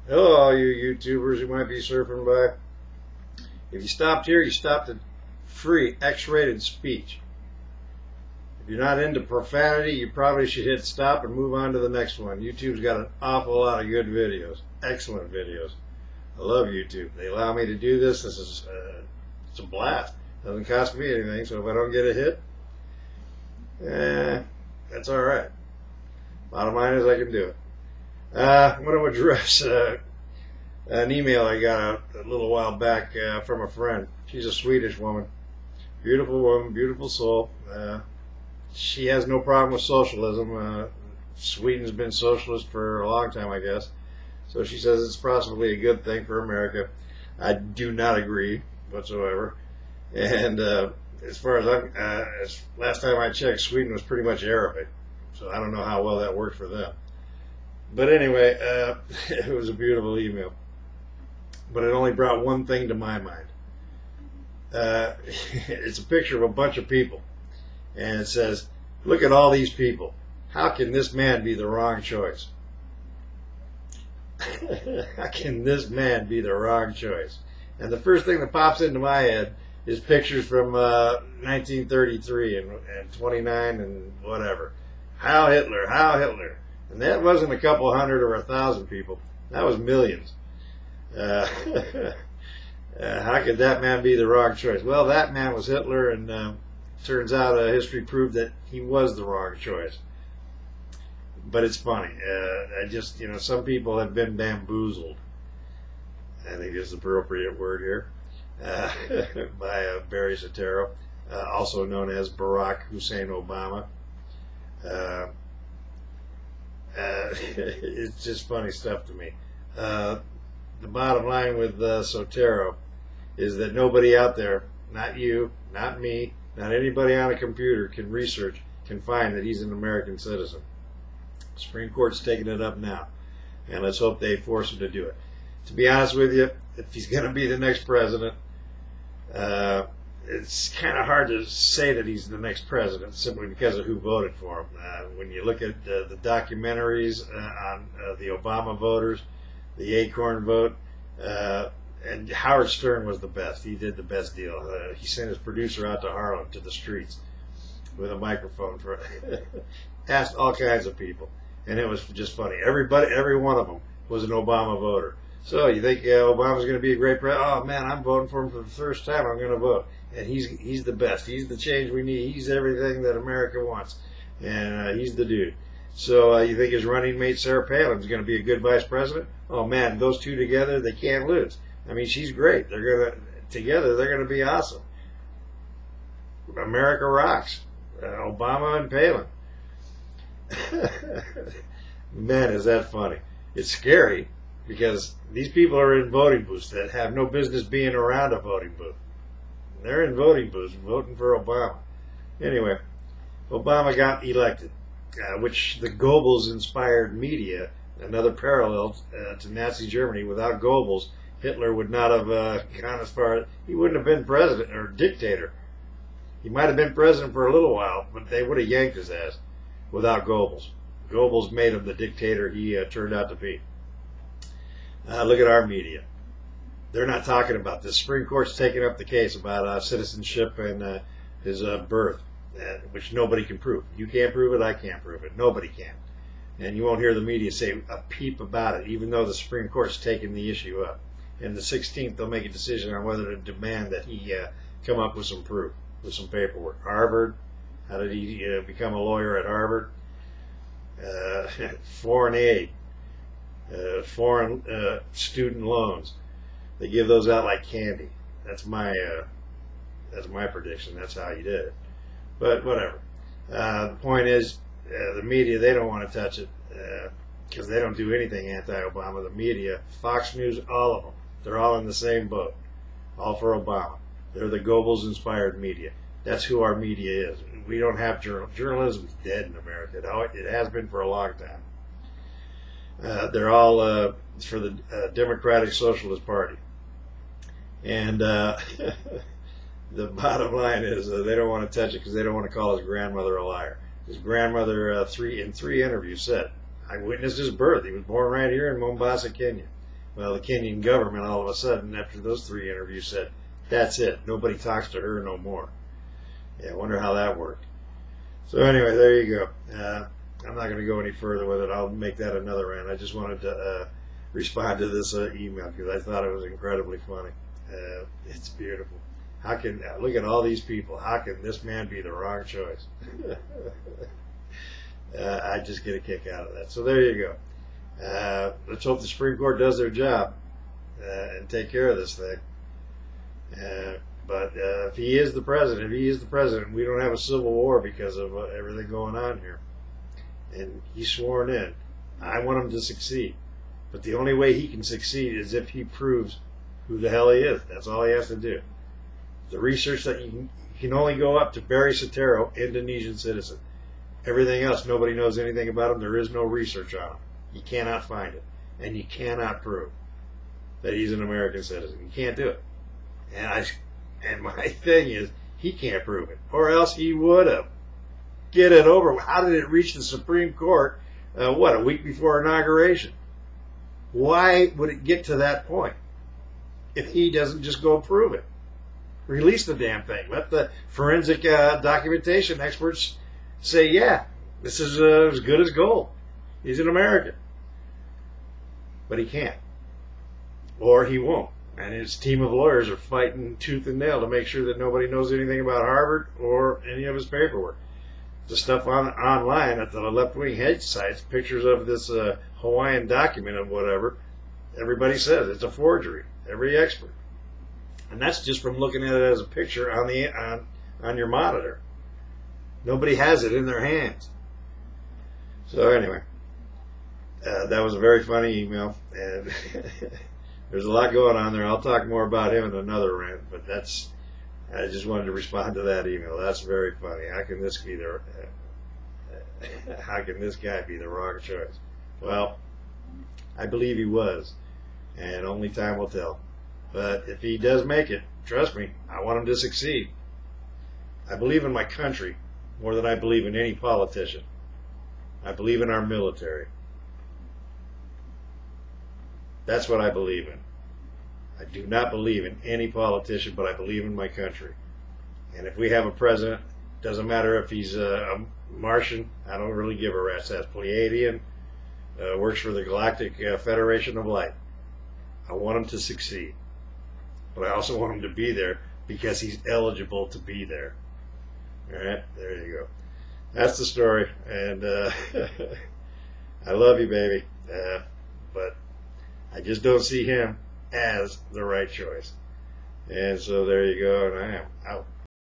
Hello, all you YouTubers who might be surfing by. If you stopped here, you stopped at free X-rated speech. If you're not into profanity, you probably should hit stop and move on to the next one. YouTube's got an awful lot of good videos, excellent videos. I love YouTube. They allow me to do this. It's a blast. Doesn't cost me anything, so if I don't get a hit, that's all right. Bottom line is I can do it. I'm going to address an email I got a little while back from a friend. She's a Swedish woman, beautiful soul. She has no problem with socialism. Sweden's been socialist for a long time, I guess. So she says it's possibly a good thing for America. I do not agree whatsoever. And as far as last time I checked, Sweden was pretty much Arabic. So I don't know how well that worked for them. But anyway, it was a beautiful email. But it only brought one thing to my mind. It's a picture of a bunch of people. And it says, look at all these people. How can this man be the wrong choice? How can this man be the wrong choice? And the first thing that pops into my head is pictures from 1933 and 29 and whatever. How Hitler, how Hitler. And that wasn't a couple hundred or 1,000 people. That was millions. How could that man be the wrong choice? Well, that man was Hitler, and turns out history proved that he was the wrong choice. But it's funny. Some people have been bamboozled. I think is the appropriate word here. By Barry Soetoro, also known as Barack Hussein Obama. It's just funny stuff to me. The bottom line with Soetoro is that nobody out there, not you, not me, not anybody on a computer can find that he's an American citizen. The Supreme Court's taking it up now, and let's hope they force him to do it. To be honest with you, if he's going to be the next president, it's kind of hard to say that he's the next president simply because of who voted for him. When you look at the documentaries on the Obama voters, the Acorn vote, and Howard Stern was the best. He did the best deal. He sent his producer out to Harlem, to the streets, with a microphone for asked all kinds of people, and it was just funny. Every one of them was an Obama voter. So you think Obama's going to be a great president? Oh man, I'm voting for him for the first time. I'm going to vote, and he's the best. He's the change we need. He's everything that America wants, and he's the dude. So you think his running mate Sarah Palin's going to be a good vice president? Oh man, those two together, they can't lose. I mean, she's great. They're gonna be awesome. America rocks. Obama and Palin. Man, is that funny. It's scary because these people are in voting booths that have no business being around a voting booth. They're in voting booths voting for Obama. Anyway, Obama got elected, which the Goebbels-inspired media, another parallel to Nazi Germany. Without Goebbels, Hitler would not have gone as far. He wouldn't have been president or dictator. He might have been president for a little while, but they would have yanked his ass without Goebbels. Goebbels made him the dictator he turned out to be. Look at our media. They're not talking about this. Supreme Court's taking up the case about citizenship and his birth, which nobody can prove. You can't prove it, I can't prove it. Nobody can. And you won't hear the media say a peep about it, even though the Supreme Court's taking the issue up. And the 16th, they'll make a decision on whether to demand that he come up with some proof, with some paperwork. Harvard, how did he become a lawyer at Harvard? Foreign aid, foreign student loans. They give those out like candy. That's my prediction. That's how he did it. But whatever. The point is, the media, they don't want to touch it because they don't do anything anti-Obama. The media, Fox News, all of them, they're all in the same boat. All for Obama. They're the Goebbels-inspired media. That's who our media is. We don't have journalism is dead in America. It has been for a long time. They're all for the Democratic Socialist Party. And the bottom line is they don't want to touch it because they don't want to call his grandmother a liar. His grandmother, in three interviews, said, I witnessed his birth. He was born right here in Mombasa, Kenya. Well, the Kenyan government all of a sudden, after those 3 interviews, said, that's it. Nobody talks to her no more. Yeah, I wonder how that worked. So anyway, there you go. I'm not going to go any further with it. I'll make that another rant. I just wanted to respond to this email because I thought it was incredibly funny. It's beautiful. How can look at all these people? How can this man be the wrong choice? I just get a kick out of that. So there you go. Let's hope the Supreme Court does their job and take care of this thing. But if he is the president, we don't have a civil war because of everything going on here. And he's sworn in. I want him to succeed. But the only way he can succeed is if he proves who the hell he is. That's all he has to do. The research that you can only go up to Barry Soetoro, Indonesian citizen. Everything else, nobody knows anything about him. There is no research on him. You cannot find it. And you cannot prove that he's an American citizen. You can't do it. And my thing is, he can't prove it. Or else he would have. Get it over. How did it reach the Supreme Court, a week before inauguration? Why would it get to that point if he doesn't just go prove it? Release the damn thing. Let the forensic documentation experts say, yeah, this is as good as gold. He's an American. But he can't. Or he won't. And his team of lawyers are fighting tooth and nail to make sure that nobody knows anything about Harvard or any of his paperwork. The stuff online at the left-wing hedge sites, pictures of this Hawaiian document of whatever, everybody says it's a forgery. Every expert. And that's just from looking at it as a picture on your monitor. Nobody has it in their hands. So anyway, that was a very funny email, and there's a lot going on there. I'll talk more about him in another rant, but I just wanted to respond to that email. That's very funny. How can this guy be the wrong choice? Well, I believe he was, and only time will tell. But if he does make it, trust me, I want him to succeed. I believe in my country more than I believe in any politician. I believe in our military. That's what I believe in. I do not believe in any politician, but I believe in my country. And if we have a president, doesn't matter if he's a Martian, I don't really give a rat's ass. Pleiadian, works for the Galactic Federation of Light. I want him to succeed. But I also want him to be there because he's eligible to be there. Alright, there you go. That's the story. And I love you, baby. But I just don't see him as the right choice. And so there you go, and I am out.